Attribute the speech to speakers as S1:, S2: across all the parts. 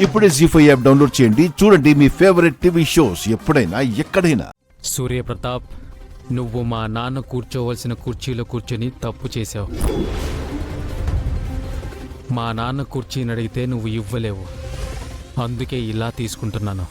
S1: ఇప్పుడే జీ5 app download చేయండి. చూడండి మీ ఫేవరెట్ టీవీ షోస్ ఎప్పుడైనా ఎక్కడైనా.
S2: సూర్యప్రతాప్, నువ్వు మా నాన్న కూర్చోవలసిన కుర్చీలో కూర్చొని తప్పు చేశావు. మా నాన్న కుర్చీని అడిగితే నువ్వు ఇవ్వలేవు, అందుకే ఇలా తీసుకుంటున్నాను.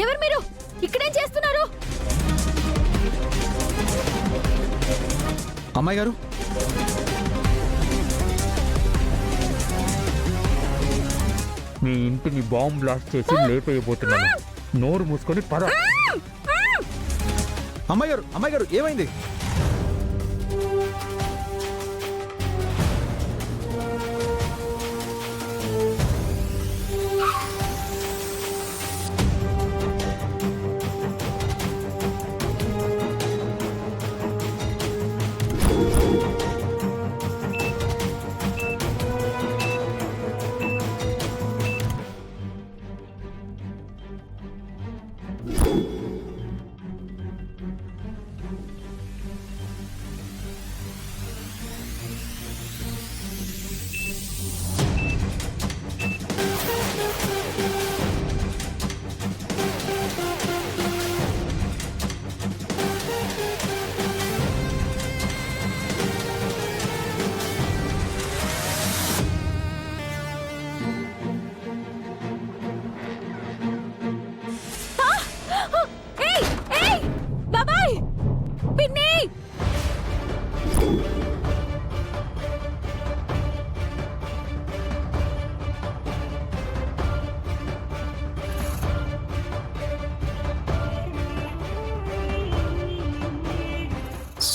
S3: ఎవరు మీరు? ఇక్కడేం చేస్తున్నారు?
S4: అమ్మాయి గారు,
S5: మీ ఇంటిని బాంబ్ బ్లాస్ట్ చేసి లేపేయబోతున్నాను. నోరు మూసుకొని పద.
S4: అమ్మాయి గారు ఏమైంది?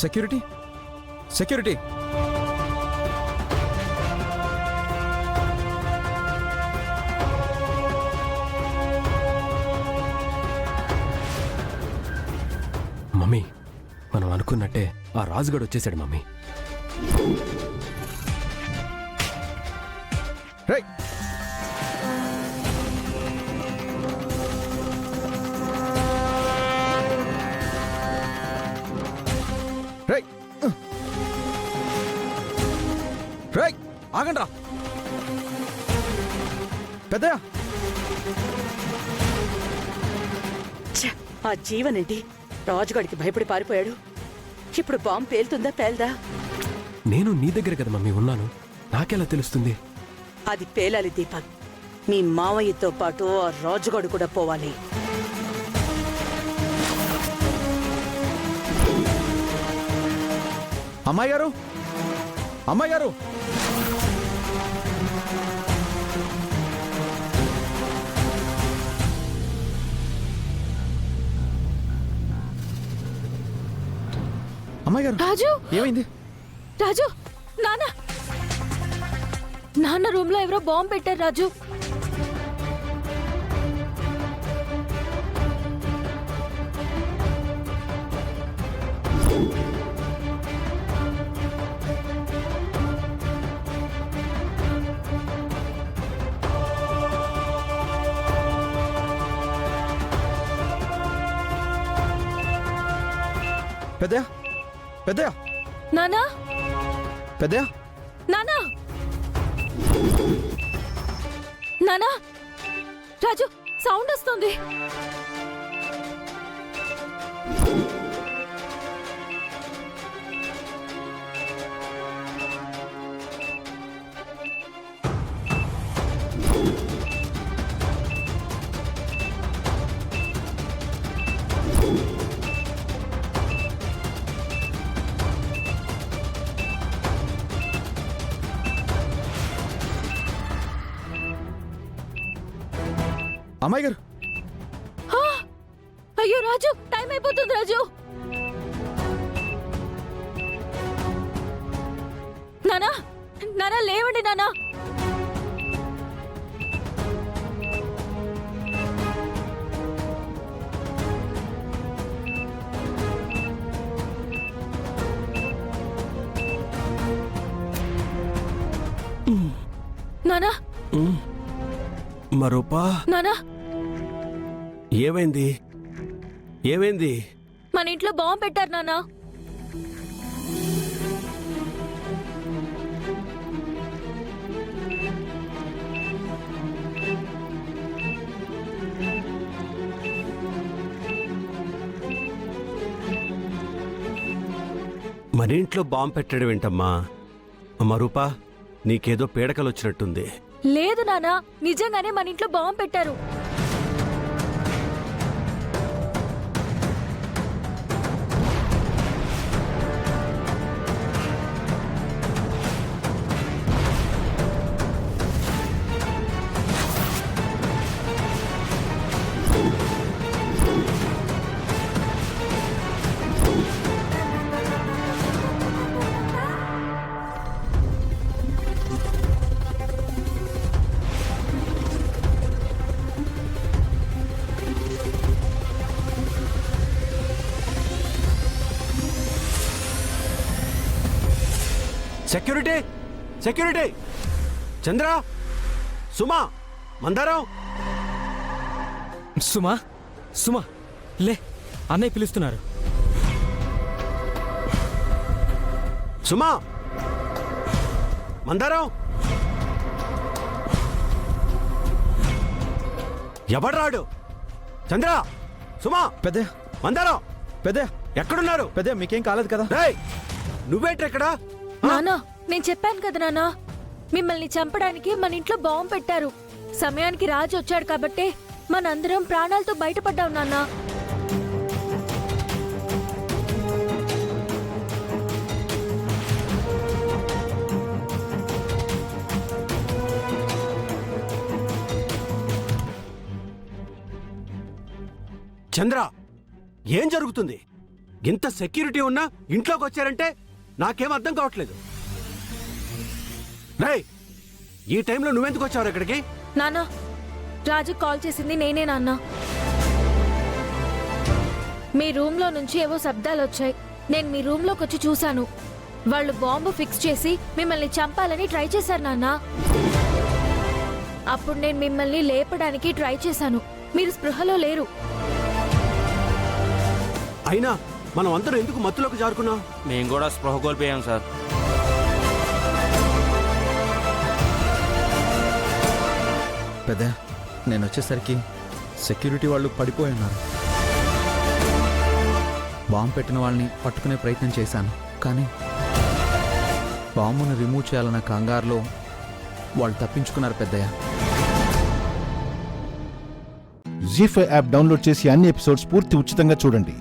S4: సెక్యూరిటీ సెక్యూరిటీ
S6: మమ్మీ, మనం అనుకున్నట్టే ఆ రాజుగాడు వచ్చేసాడు మమ్మీ.
S4: రేయ్, రేయ్, రేయ్, ఆగండ్రా. పెద్దయ్య,
S7: ఆ జీవనండి రాజుగాడికి భయపడి పారిపోయాడు. ఇప్పుడు బాంబు పేలుతుందా పేల్దా?
S6: నేను నీ దగ్గర కదా మమ్మీ ఉన్నాను, నాకెలా తెలుస్తుంది?
S7: అది పేలాలి దీపక్. నీ మావయ్యతో పాటు ఆ రాజుగాడు కూడా పోవాలి.
S4: అమ్మాయి గారు, అమ్మాయి గారు, అమ్మాయి గారు,
S3: రాజు,
S4: ఏమైంది?
S3: రాజు, నాన్న నాన్న రూమ్ లో ఎవరో బాంబు పెట్టారు రాజు.
S4: పెద్దయ్య, పెద్దయ్య,
S3: నానా,
S4: పెద్దయ్య,
S3: నానా, నానా, రాజు, సౌండ్ వస్తుంది.
S4: అమ్మాయి గారు,
S3: అయ్యో రాజు, టైం అయిపోతుంది రాజు. నానా, నానా లేవండి నానా. నానా,
S6: మరూపా
S3: నానా,
S6: ఏమైంది? ఏమైంది?
S3: మన ఇంట్లో బాంబు పెట్టారు నానా.
S6: మన ఇంట్లో బాంబు పెట్టడం ఏంటమ్మా? మరూపా, నీకేదో పీడకలు వచ్చినట్టుంది.
S3: లేదు నానా, నిజంగానే మన ఇంట్లో బాంబు పెట్టారు.
S6: సెక్యూరిటీ! సెక్యూరిటీ! చంద్ర, సుమా, మందారం.
S2: సుమా, సుమా, లే, అన్నయ్య పిలుస్తున్నారు.
S6: సుమా, మందారం. ఎవడ్రాడు? చంద్ర, సుమా,
S4: పెద్దయ్య,
S6: మందారం,
S4: పెద్దయ్య,
S6: ఎక్కడున్నారు?
S4: పెద్దయ్య, మీకేం కాలేదు కదా?
S6: రేయ్, నువ్వేంట్రెక్కడా?
S3: నానా, నేను చెప్పాను కదా నానా, మిమ్మల్ని చంపడానికి మన ఇంట్లో బాంబు పెట్టారు. సమయానికి రాజు వచ్చాడు కాబట్టే మనందరం ప్రాణాలతో బయటపడ్డాం నాన్నా.
S6: చంద్ర, ఏం జరుగుతుంది? ఇంత సెక్యూరిటీ ఉన్నా ఇంట్లోకి వచ్చారంటే నాకేం అర్థం కావట్లేదు. రేయ్, ఈ టైంలో నువ్వెందుకు వచ్చావు ఇక్కడికి?
S3: నానా, రాజు కాల్ చేసింది నేనే నాన్నా. మీ రూమ్ లో నుంచి ఏవో శబ్దాలు వచ్చాయి. నేను మీ రూమ్ లోకి వచ్చి చూశాను. వాళ్ళు బాంబు ఫిక్స్ చేసి మిమ్మల్ని చంపాలని ట్రై చేశారు నాన్నా. అప్పుడు నేను మిమ్మల్ని లేపడానికి ట్రై చేశాను. మీరు స్పృహలో లేరు.
S6: అయినా మనం అందరం ఎందుకు మత్తులోకి జారుకున్నాం?
S8: మేము కూడా స్పృహ కోల్పోయాం సార్.
S4: పెద్దయ్య, నేను వచ్చేసరికి సెక్యూరిటీ వాళ్ళు పడిపోయి ఉన్నారు. బాంబు పెట్టిన వాళ్ళని పట్టుకునే ప్రయత్నం చేశాను, కానీ బాంబును రిమూవ్ చేయాలన్న కంగారులో వాళ్ళు తప్పించుకున్నారు పెద్దయ్య.
S1: జీ5 యాప్ డౌన్లోడ్ చేసి అన్ని ఎపిసోడ్స్ పూర్తి ఉచితంగా చూడండి.